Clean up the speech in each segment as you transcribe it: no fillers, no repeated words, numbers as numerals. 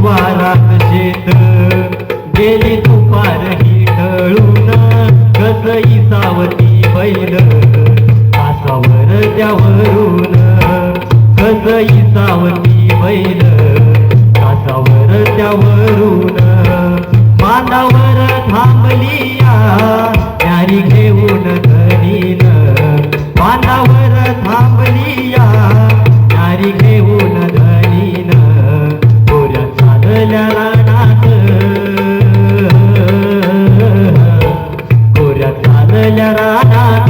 वारात शेत गेली दुपार ही ढळून कसई सावती बैल कासावर त्यावरून कसई सावती बैल कासावर त्यावरून बांधावर थांबलिया न्यारी घेऊन धनीन बांधावर थांबलिया न्यारी घेऊन धनीन गोऱ्या चालल्या रानात गोऱ्या चालल्या रानात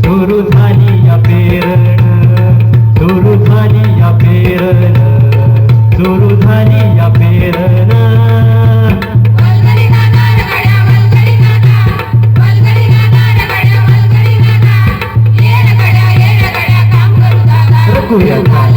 सुरू झाली या पेरण सुरू झाली या पेरण सुरू झाली या पेरण Kuya.